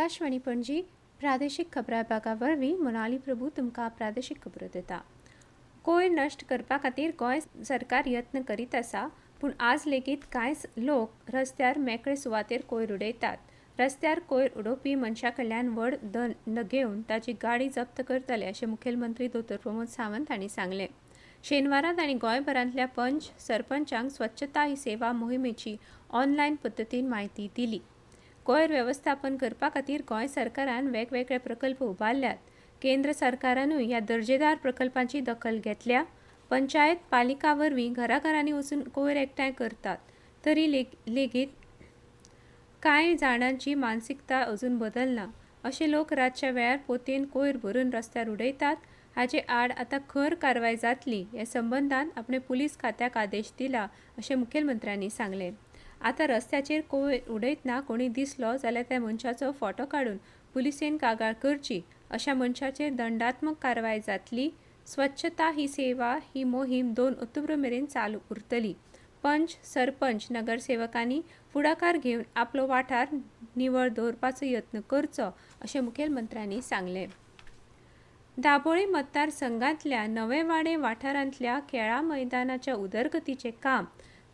आकाशवाणी पणजी प्रादेशीक खबरां विभागा वरवीं मोनाली प्रभू तुमकां प्रादेशीक खबरो दिता। कोयर नश्ट करपा खातीर गोंय सरकार यत्न करीत आसा, पूण आज लेगीत कांय लोक रस्त्यार मेकळे सुवातेर कोयर उडयतात। रस्त्यार कोयर उडोवपी मनशा कडल्यान व्हड दंड घेवन ताची गाडी जप्त करतले अशें मुखेलमंत्री दोतोर प्रमोद सावंत हांणी सांगलें। शेनवारा तांणी गोंयभरांतल्या पंच सरपंचांक स्वच्छता ही सेवा मोहिमेची ऑनलायन पद्दतीन म्हायती दिली। कोयर वेवस्थापन करपा खातीर गोंय सरकारान वेगवेगळे प्रकल्प उबारल्यात। केंद्र सरकारानूय ह्या दर्जेदार प्रकल्पांची दखल घेतल्या। पंचायत पालिका वरवीं घराघरांनी वचून कोयर एकठांय करतात, तरी लेगीत कांय जाणांची मानसिकता अजून बदलना। अशे लोक रातच्या वेळार पोतयेन कोयर भरून रस्त्यार उडयतात। हाचे आड आतां खर कारवाय जातली हे संबंदान आपणे पुलीस खात्याक आदेश दिला अशें मुखेलमंत्र्यांनी सांगलें। आतां रस्त्याचेर कोयर उडयतना कोणी दिसलो जाल्यार त्या मनशाचो फोटो काडून पुलिसेन कागाळ करची। अशा मनशाचेर दंडात्मक कारवाय जातली। स्वच्छता ही सेवा ही मोहीम 2 ऑक्टोबर मेरेन चालू उरतली। पंच सरपंच नगरसेवकांनी फुडाकार घेवन आपलो वाठार निवळ दवरपाचो यत्न करचो अशें मुखेलमंत्र्यांनी सांगलें। दाबोळे मतदारसंघांतल्या नवेवाडे वाठारांतल्या खेळा मैदानाच्या उदरगतीचें काम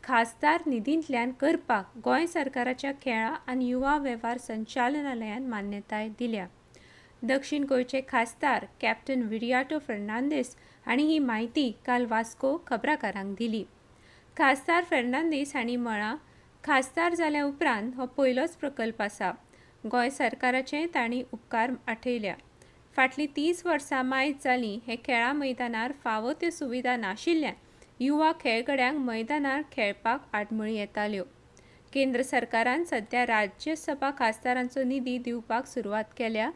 खासदार निधींतल्यान करपाक गोंय सरकाराच्या खेळा आनी युवा वेव्हार संचालनालयान मान्यताय दिल्या। दक्षिण गोंयचे खासदार कॅप्टन विरियाटो फर्नांदीस हांणी ही म्हायती काल वास्को खबराकारांक दिली। खासदार फर्नांदीस हांणी म्हळां, खासदार जाल्या उपरांत हो पयलोच प्रकल्प आसा। गोंय सरकाराचे तांणी उपकार आठयल्या। फाटलीं 30 वर्सां मायज जालीं हे खेळा मैदानार फावो त्यो सुविधा नाशिल्ल्यान युवा खेळगड्यांक मैदानार खेळपाक आडमेळी येताल्यो। केंद्र सरकारान सध्या राज्यसभा खासदारांचो निधी दिवपाक सुरवात केल्या।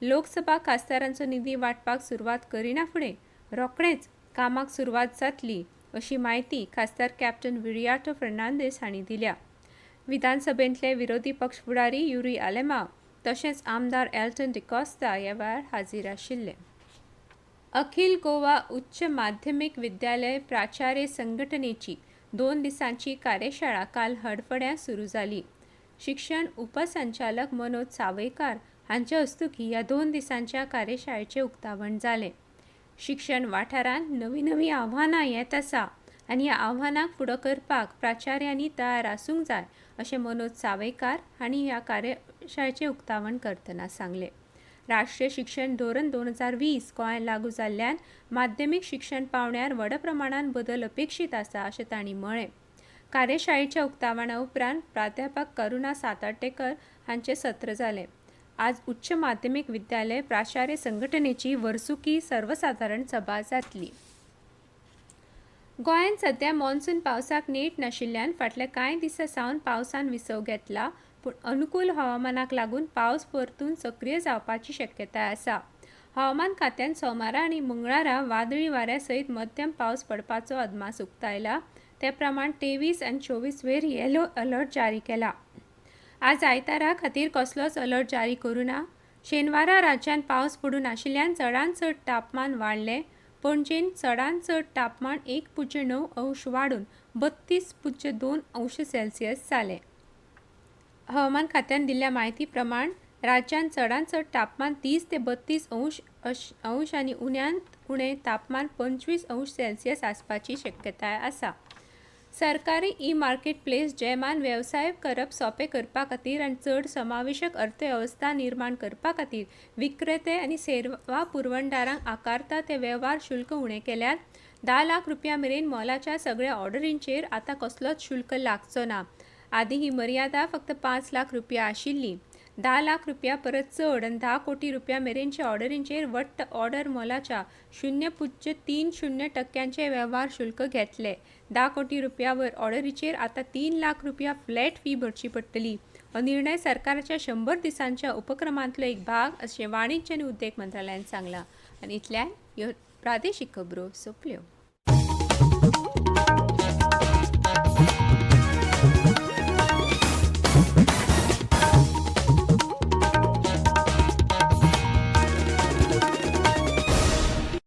लोकसभा खासदारांचो निधी वांटपाक सुरवात करिना फुडें रोखडेंच कामाक सुरवात जातली अशी म्हायती खासदार कॅप्टन विरियाटो फर्नांदीस हांणी दिल्या। विधानसभेंतले विरोधी पक्ष फुडारी युरी आलेमांव तशेंच आमदार एल्टन डिकोस्ता ह्या वेळार हाजीर आशिल्ले। अखिल गोवा उच्च माध्यमीक विद्यालय प्राचार्य संघटनेची 2 दिसांची कार्यशाळा काल हडफड्यां सुरू जाली। शिक्षण उपसंचालक मनोज सावयकार हांच्या हस्तुकीं ह्या 2 दिसांच्या कार्यशाळेचें उक्तावण जालें। शिक्षण वाठारांत नवीं आव्हानां येत आसा आनी ह्या आव्हानांक फुडो करपाक प्राचार्यांनी तयार आसूंक जाय अशें मनोज सावयकार हांणी ह्या कार्यशाळेचें उक्तावण करतना सांगलें। राष्ट्रीय शिक्षण धोरण 2020 गोंयांत लागू जाल्ल्यान माध्यमीक शिक्षण पावंड्यार व्हड प्रमाणांत बदल अपेक्षीत आसा अशें तांणी म्हळें। कार्यशाळेच्या उक्तावणा उपरांत प्राध्यापक करुणा सातर्डेकर हांचें सत्र जालें। आज उच्च माध्यमीक विद्यालय प्राचार्य संघटनेची वर्सुकी सर्वसाधारण सभा जातली। गोंयांत सध्या मॉन्सून पावसाक नेट नाशिल्ल्यान फाटल्या कांय दिसां सावन पावसान विसव घेतला, पूण अनुकूल हवामानाक लागून पावस परतून सक्रीय जावपाची शक्यताय आसा। हवामान खात्यान सोमारा आनी मंगळारा वादळी वाऱ्या सयत मध्यम पावस पडपाचो अदमास उक्तायला। ते प्रमाण 23 आनी 24 वेर येलो अलर्ट जारी केला। आज आयतारा खातीर कसलोच अलर्ट जारी करूं ना। शेनवारा राज्यांत पावस पडूं नाशिल्ल्यान चडांत चड तापमान वाडलें। पणजेन चडांत चड तापमान 1.9 अंश वाडून 32.2 अंश सेल्सियस जालें। हवामान खात्यान दिल्ल्या म्हायती प्रमाण राज्यांत चडांत चड तापमान 30 ते 32 अंश आनी उण्यांत उणें तापमान 25 अंश सेल्सियस आसपाची शक्यताय आसा। सरकारी ई-मार्केट प्लेस जैमान वेवसाय करप सोंपें करपा खातीर आनी चड समावेशक अर्थवेवस्था निर्माण करपा खातीर विक्रेते आनी सेवा पुरवणदारांक आकारता ते वेव्हार शुल्क उणें केल्यात। 10 लाख रुपया मेरेन मोलाच्या सगळ्या ऑर्डरींचेर आतां कसलोच शुल्क लागचो ना। आदीं ही मर्यादा फक्त 5 लाख रुपया आशिल्ली। 10 लाख रुपया परत चड आनी 10 कोटी रुपया मेरेनच्या ऑर्डरींचेर वट्ट ऑर्डर मोलाच्या 0.30% वेव्हार शुल्क घेतले। 10 कोटी रुपया वयर ऑर्डरीचेर आतां 3 लाख रुपया फ्लॅट फी भरची पडटली। हो निर्णय सरकाराच्या 100 दिसांच्या उपक्रमांतलो एक भाग अशें वाणिज्य आनी उद्देग मंत्रालयान सांगलां। आनी इतल्यान ह्यो प्रादेशीक खबरो सोंपल्यो।